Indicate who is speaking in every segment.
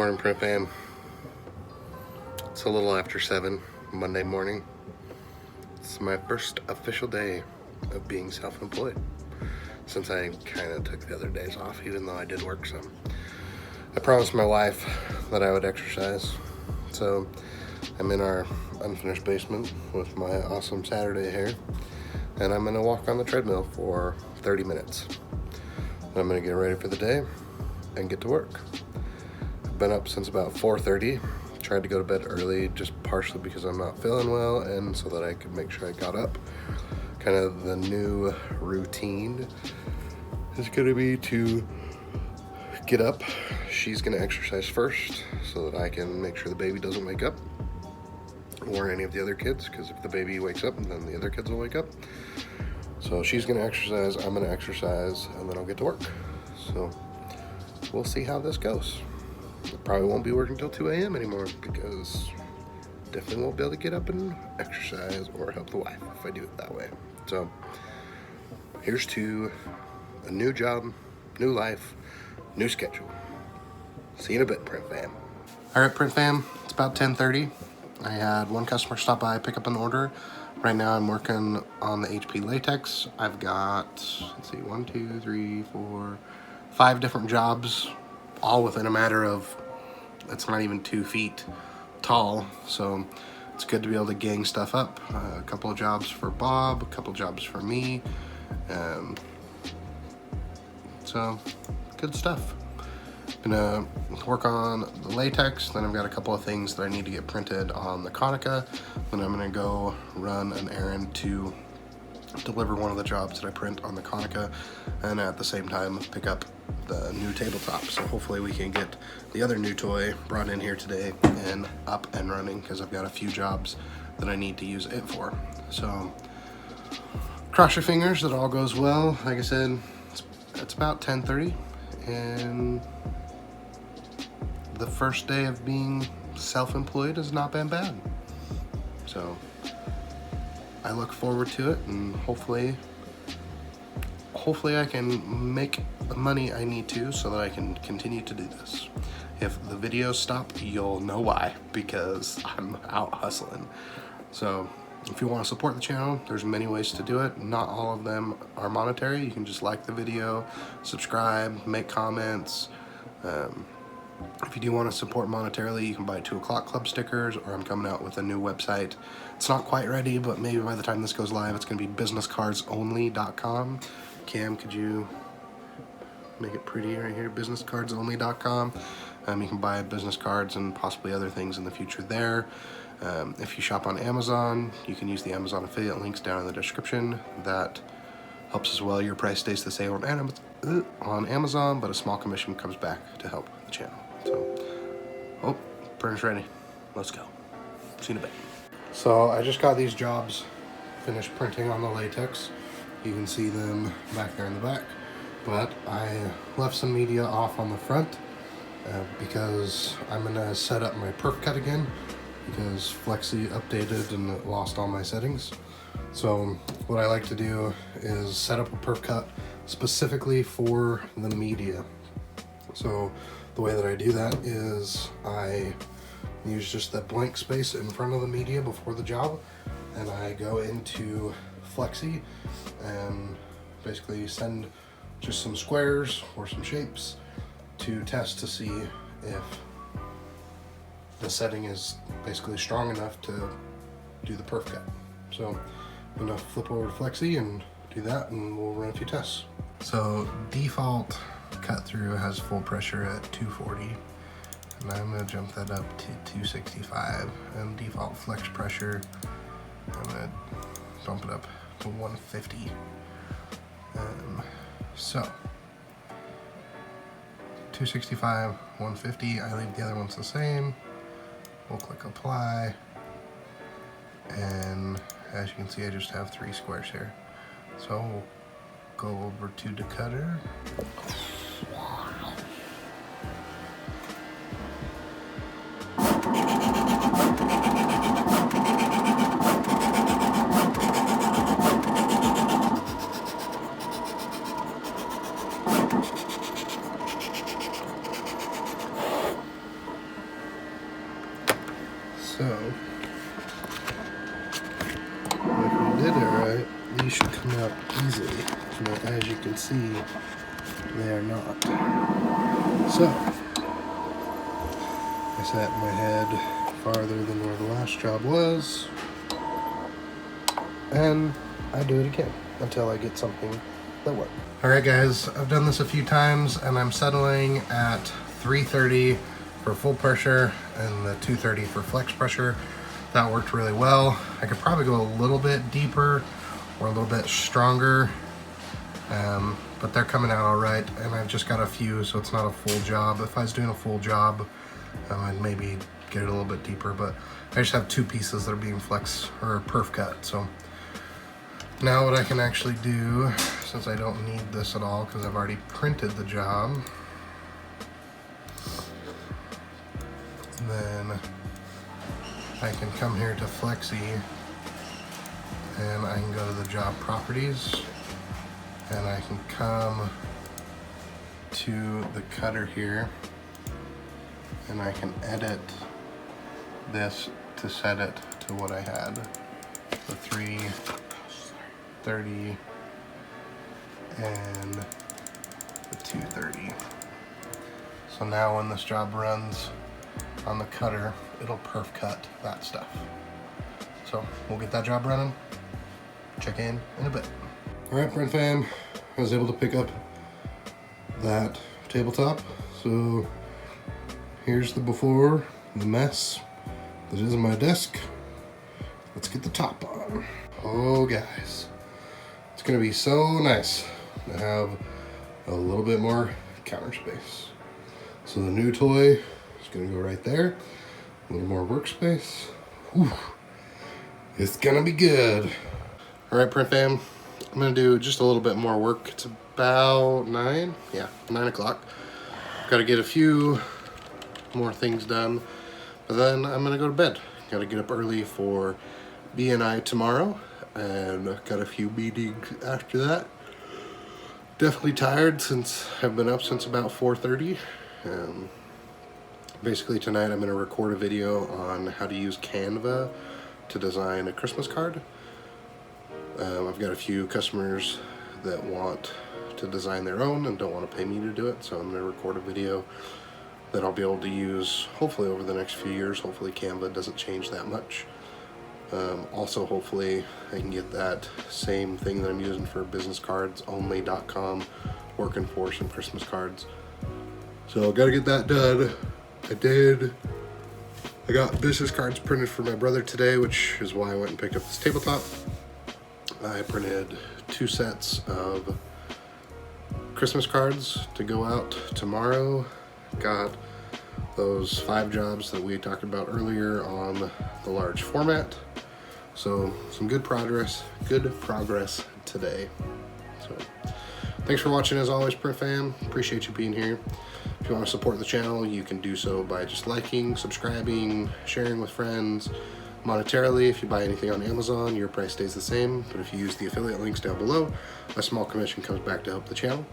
Speaker 1: morning, Prep Fam. It's a little after 7, Monday morning. It's my first official day of being self-employed since I kind of took the other days off, even though I did work some. I promised my wife that I would exercise, so I'm in our unfinished basement with my awesome Saturday hair, and I'm gonna walk on the treadmill for 30 minutes. I'm gonna get ready for the day and get to work. I've been up since about 4:30. Tried to go to bed early, just partially because I'm not feeling well and so that I could make sure I got up. Kind of the new routine is gonna be to get up. She's gonna exercise first so that I can make sure the baby doesn't wake up or any of the other kids, because if the baby wakes up, then the other kids will wake up. So she's gonna exercise, I'm gonna exercise, and then I'll get to work. So we'll see how this goes. I probably won't be working until 2 a.m. anymore because definitely won't be able to get up and exercise or help the wife if I do it that way. So here's to a new job, new life, new schedule. See you in a bit, Print Fam. All right, Print Fam, it's about 10:30. I had one customer stop by, pick up an order. Right now I'm working on the HP Latex. I've got, let's see, 1, 2, 3, 4, 5 different jobs, all within a matter of, it's not even 2 feet tall. So it's good to be able to gang stuff up. A couple of jobs for Bob, a couple of jobs for me. So good stuff. Gonna work on the latex, then I've got a couple of things that I need to get printed on the Konica. Then I'm gonna go run an errand to deliver one of the jobs that I print on the Konica, and at the same time pick up the new tabletop. So hopefully we can get the other new toy brought in here today and up and running, because I've got a few jobs that I need to use it for. So cross your fingers that all goes well. Like I said, it's about 10:30 and the first day of being self-employed has not been bad. So I look forward to it, and hopefully I can make the money I need to so that I can continue to do this. If the videos stop, you'll know why, because I'm out hustling. So if you want to support the channel, there's many ways to do it. Not all of them are monetary. You can just like the video, subscribe, make comments. If you do want to support monetarily, you can buy 2 O'Clock Club stickers, or I'm coming out with a new website. It's not quite ready, but maybe by the time this goes live, it's going to be businesscardsonly.com. Cam, could you make it pretty right here? businesscardsonly.com. You can buy business cards and possibly other things in the future there. If you shop on Amazon, you can use the Amazon affiliate links down in the description. That helps as well. Your price stays the same on Amazon, but a small commission comes back to help the channel. So, oh, printer's ready. Let's go. See you in a bit. So I just got these jobs finished printing on the latex. You can see them back there in the back, but I left some media off on the front because I'm gonna set up my perf cut again, because Flexi updated and it lost all my settings. So what I like to do is set up a perf cut specifically for the media. So the way that I do that is I use just that blank space in front of the media before the job, and I go into Flexi and basically send just some squares or some shapes to test to see if the setting is basically strong enough to do the perf cut. So I'm gonna flip over to Flexi and do that, and we'll run a few tests. So default cut through has full pressure at 240, and I'm gonna jump that up to 265, and default flex pressure, I'm gonna bump it up to 150. So 265, 150, I leave the other ones the same. We'll click apply, and as you can see, I just have 3 squares here. So we'll go over to decutter. but as you can see, they are not. So, I set my head farther than where the last job was, and I do it again until I get something that works. Alright guys, I've done this a few times and I'm settling at 330 for full pressure and the 230 for flex pressure. That worked really well. I could probably go a little bit deeper or a little bit stronger, but they're coming out all right, and I've just got a few, so it's not a full job. If I was doing a full job, I'd maybe get it a little bit deeper, but I just have 2 pieces that are being flex or perf cut. So now what I can actually do, since I don't need this at all because I've already printed the job, then I can come here to Flexi and I can go to the job properties and I can come to the cutter here and I can edit this to set it to what I had, the 330 and the 230. So now when this job runs on the cutter, it'll perf cut that stuff. So we'll get that job running. Check in a bit. All right, friend fam, I was able to pick up that tabletop. So here's the before, the mess that is my desk. Let's get the top on. Oh guys, it's gonna be so nice to have a little bit more counter space. So the new toy is gonna go right there. A little more workspace. Whew. It's gonna be good. All right, print fam, I'm gonna do just a little bit more work. It's about 9 o'clock. Gotta get a few more things done, but then I'm gonna go to bed. Gotta get up early for BNI tomorrow, and got a few meetings after that. Definitely tired since I've been up since about 4:30. Basically tonight I'm gonna record a video on how to use Canva to design a Christmas card. I've got a few customers that want to design their own and don't want to pay me to do it, so I'm going to record a video that I'll be able to use hopefully over the next few years. Hopefully Canva doesn't change that much. Also hopefully I can get that same thing that I'm using for businesscardsonly.com working for some Christmas cards. So I've got to get that done. I got business cards printed for my brother today, which is why I went and picked up this tabletop. I printed 2 sets of Christmas cards to go out tomorrow. Got those 5 jobs that we talked about earlier on the large format. So some good progress today. So thanks for watching as always, print fam. Appreciate you being here. If you want to support the channel, you can do so by just liking, subscribing, sharing with friends. Monetarily, if you buy anything on Amazon, your price stays the same, but if you use the affiliate links down below, a small commission comes back to help the channel.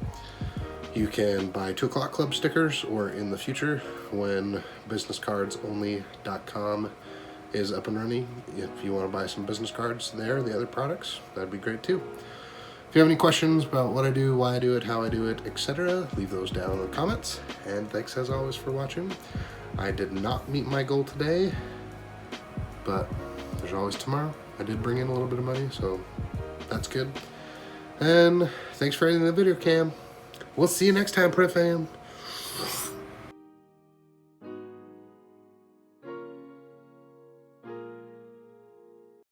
Speaker 1: You can buy 2 O'Clock Club stickers, or in the future, when businesscardsonly.com is up and running, if you want to buy some business cards there, the other products, that'd be great too. If you have any questions about what I do, why I do it, how I do it, etc., leave those down in the comments. And thanks as always for watching. I did not meet my goal today, but there's always tomorrow. I did bring in a little bit of money, so that's good. And thanks for editing the video, Cam. We'll see you next time, print fam.